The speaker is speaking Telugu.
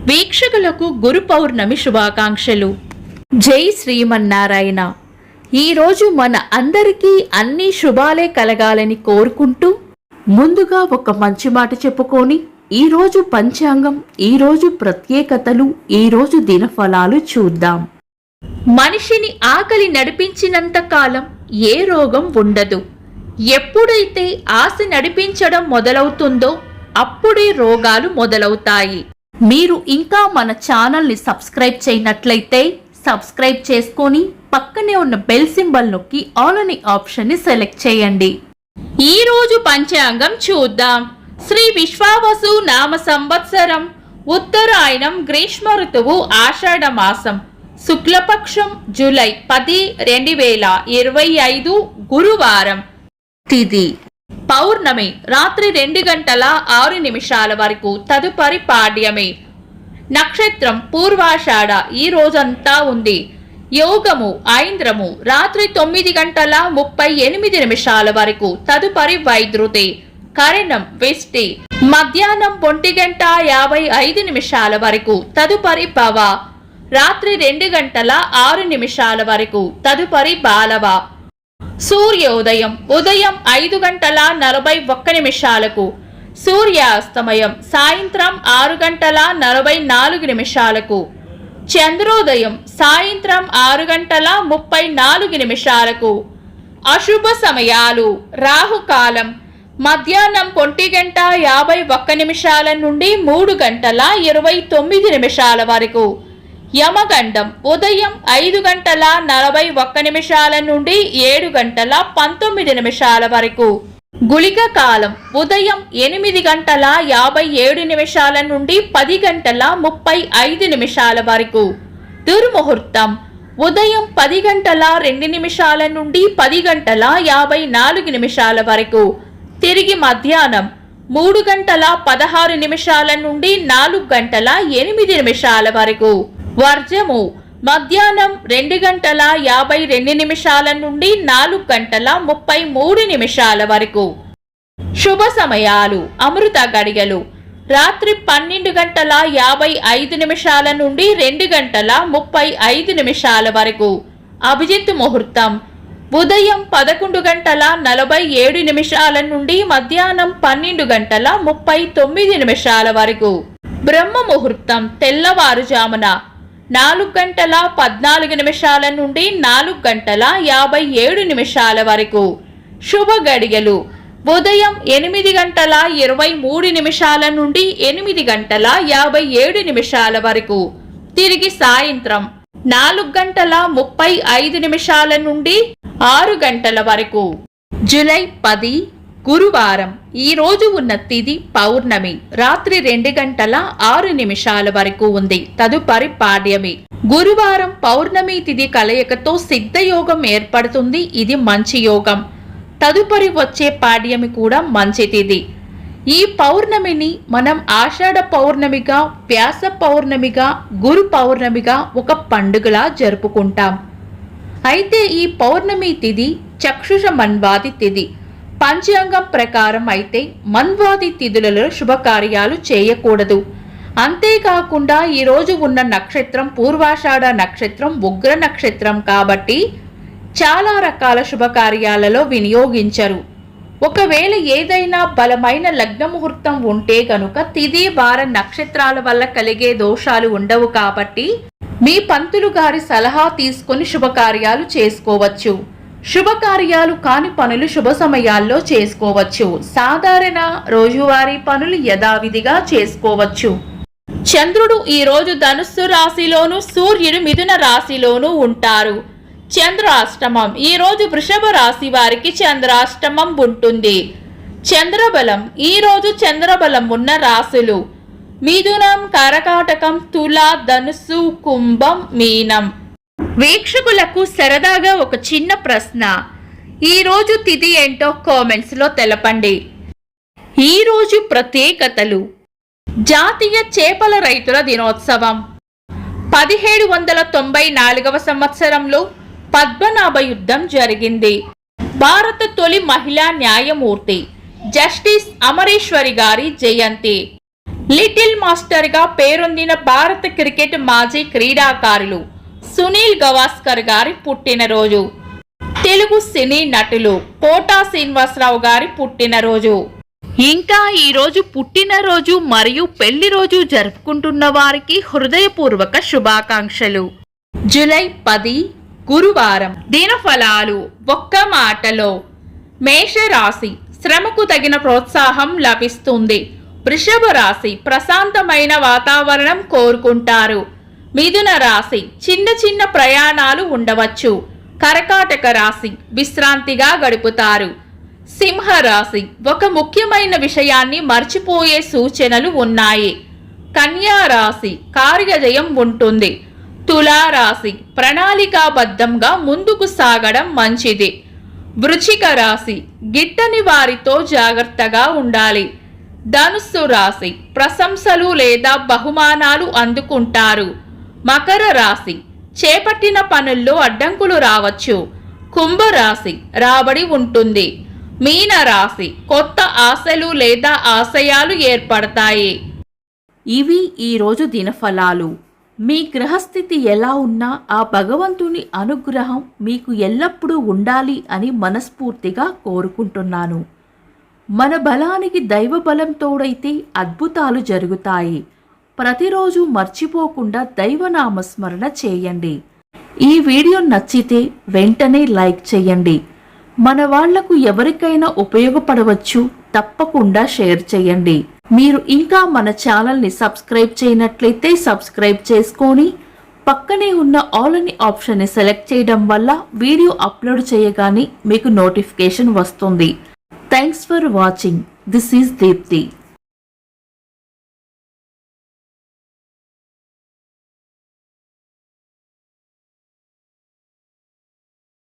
వీక్షకులకు గురు పౌర్ణమి శుభాకాంక్షలు. జై శ్రీమన్నారాయణ. ఈరోజు మన అందరికీ అన్ని శుభాలే కలగాలని కోరుకుంటూ ముందుగా ఒక మంచి మాట చెప్పుకొని ఈరోజు పంచాంగం, ఈరోజు ప్రత్యేకతలు, ఈరోజు దినఫలాలు చూద్దాం. మనిషిని ఆకలి నడిపించినంత కాలం ఏ రోగం ఉండదు. ఎప్పుడైతే ఆశ నడిపించడం మొదలవుతుందో అప్పుడే రోగాలు మొదలవుతాయి. మీరు ఇంకా మన ఛానల్ని సబ్స్క్రైబ్ చేయనట్లయితే సబ్స్క్రైబ్ చేసుకొని పక్కనే ఉన్న బెల్ సింబల్ నొక్కి ఆల్ అనే ఆప్షన్ని సెలెక్ట్ చేయండి. ఈరోజు పంచాంగం చూద్దాం. శ్రీ విశ్వావసు నామ సంవత్సరం, ఉత్తరాయణం, గ్రీష్మ ఋతువు, ఆషాఢ మాసం, శుక్లపక్షం, జూలై 10, 2025, గురువారం. తిథి పౌర్ణమి రాత్రి 2:06 వరకు, తదుపరి పాడ్యమి. నక్షత్రం పూర్వాషాఢ, ఈ రోజంతా ఉంది. యోగము ఐంద్రము రాత్రి 9:38 వరకు, తదుపరి వైద్యుతి. కరణం విష్టి మధ్యాహ్నం 1:55 వరకు, తదుపరి పవ. రాత్రి 2:06 వరకు, తదుపరి బాలవ. సూర్యోదయం ఉదయం 5:41, సూర్యాస్తమయం సాయంత్రం 6:44. చంద్రోదయం సాయంత్రం 6:34. అశుభ సమయాలు రాహుకాలం మధ్యాహ్నం 1:51 నుండి 3:29 వరకు. యమగండం ఉదయం 5:41 నుండి 7:19 వరకు. గుళిక కాలం ఉదయం 8:57 నుండి 10:35 వరకు. దుర్ముహూర్తం ఉదయం 10:02 నుండి 10:54 వరకు. తిరిగి మధ్యాహ్నం 3:16 నుండి 4:08 వరకు. వర్జము మధ్యాహ్నం 2:52 నుండి 4:33 వరకు. శుభ సమయాలు అమృత గడియలు రాత్రి 12:55 నుండి 2:35 వరకు. అభిజిత్ ముహూర్తం ఉదయం 11:47 నుండి మధ్యాహ్నం 12:39 వరకు. బ్రహ్మ ముహూర్తం తెల్లవారుజామున 4:14 నుండి 4:57 వరకు. శుభ గడియలు ఉదయం 8:23 నుండి 8:57 వరకు. తిరిగి సాయంత్రం 4:35 నుండి 6 వరకు. జూలై 10 గురువారం. ఈ రోజు ఉన్న తిథి పౌర్ణమి రాత్రి 2:06 వరకు ఉంది, తదుపరి పాడ్యమి. గురువారం పౌర్ణమి తిథి కలయికతో సిద్ధయోగం ఏర్పడుతుంది. ఇది మంచి యోగం. తదుపరి వచ్చే పాడ్యమి కూడా మంచి తిథి. ఈ పౌర్ణమిని మనం ఆషాఢ పౌర్ణమిగా, వ్యాస పౌర్ణమిగా, గురు పౌర్ణమిగా ఒక పండుగలా జరుపుకుంటాం. అయితే ఈ పౌర్ణమి తిథి చక్షుష మన్వాది తిథి. పంచాంగం ప్రకారం అయితే మన్వాది తిథులలో శుభకార్యాలు చేయకూడదు. అంతేకాకుండా ఈరోజు ఉన్న నక్షత్రం పూర్వాషాఢ నక్షత్రం, ఉగ్ర నక్షత్రం కాబట్టి చాలా రకాల శుభకార్యాలలో వినియోగించరు. ఒకవేళ ఏదైనా బలమైన లగ్న ముహూర్తం ఉంటే కనుక తిథి, వార, నక్షత్రాల వల్ల కలిగే దోషాలు ఉండవు కాబట్టి మీ పంతులు గారి సలహా తీసుకొని శుభకార్యాలు చేసుకోవచ్చు. శుభకార్యాలు కాని పనులు శుభ సమయాల్లో చేసుకోవచ్చు. సాధారణ రోజువారీ పనులు యథావిధిగా చేసుకోవచ్చు. చంద్రుడు ఈ రోజు ధనుస్సు రాశిలోను, సూర్యుడు మిథున రాశిలోను ఉంటారు. చంద్రాష్టమం ఈ రోజు వృషభ రాశి వారికి చంద్రాష్టమం ఉంటుంది. చంద్రబలం ఈ రోజు చంద్రబలం ఉన్న రాశులు మిథునం, కర్కాటకం, తుల, ధనుస్సు, కుంభం, మీనం. వీక్షకులకు సరదాగా ఒక చిన్న ప్రశ్న. ఈ రోజు తిథి ఏంటో కామెంట్స్ లో తెలపండి. ఈ రోజు ప్రత్యేకతలు. జాతీయ చేపల రైతుల దినోత్సవం. 1794 సంవత్సరంలో పద్మనాభ యుద్ధం జరిగింది. భారత తొలి మహిళా న్యాయమూర్తి జస్టిస్ అమరేశ్వరి గారి జయంతి. లిటిల్ మాస్టర్ గా పేరొందిన భారత క్రికెట్ మాజీ క్రీడాకారులు సునీల్ గవాస్కర్ గారి పుట్టినరోజు. తెలుగు సినీ నటులు కోటా శ్రీనివాసరావు గారి పుట్టినరోజు. ఇంకా ఈ రోజు పుట్టినరోజు మరియు పెళ్లి రోజు జరుపుకుంటున్న వారికి హృదయపూర్వక శుభాకాంక్షలు. జూలై 10 గురువారం. దినఫలాలు. ఒక్క మాటలో మేషరాశి శ్రమకు తగిన ప్రోత్సాహం లభిస్తుంది. వృషభ రాశి ప్రశాంతమైన వాతావరణం కోరుకుంటారు. మిథున రాశి చిన్న చిన్న ప్రయాణాలు ఉండవచ్చు. కర్కాటక రాశి విశ్రాంతిగా గడుపుతారు. సింహ రాశి ఒక ముఖ్యమైన విషయాన్ని మర్చిపోయే సూచనలు ఉన్నాయి. కన్యా రాశి కార్యజయం ఉంటుంది. తులా రాశి ప్రణాళికాబద్ధంగా ముందుకు సాగడం మంచిది. వృశ్చిక రాశి గిట్టని వారితో జాగ్రత్తగా ఉండాలి. ధనుస్సు రాశి ప్రశంసలు లేదా బహుమానాలు అందుకుంటారు. మకర రాశి చేపట్టిన పనుల్లో అడ్డంకులు రావచ్చు. కుంభరాశి రాబడి ఉంటుంది. మీన రాశి కొత్త ఆశలు లేదా ఆశయాలు ఏర్పడతాయి. ఇవి ఈరోజు దినఫలాలు. మీ గ్రహస్థితి ఎలా ఉన్నా ఆ భగవంతుని అనుగ్రహం మీకు ఎల్లప్పుడూ ఉండాలి అని మనస్ఫూర్తిగా కోరుకుంటున్నాను. మన బలానికి దైవ బలం తోడైతే అద్భుతాలు జరుగుతాయి. ప్రతిరోజు మర్చిపోకుండా దైవనామస్మరణ చేయండి. ఈ వీడియో నచ్చితే వెంటనే లైక్ చేయండి. మన వాళ్లకు ఎవరికైనా ఉపయోగపడవచ్చు. తప్పకుండా షేర్ చేయండి. మీరు ఇంకా మన ఛానల్ని సబ్స్క్రైబ్ చేయనట్లయితే సబ్స్క్రైబ్ చేసుకొని పక్కనే ఉన్న ఆల్ అని ఆప్షన్ని సెలెక్ట్ చేయడం వల్ల వీడియో అప్లోడ్ చేయగానే మీకు నోటిఫికేషన్ వస్తుంది. Thanks for watching. This is Deepti.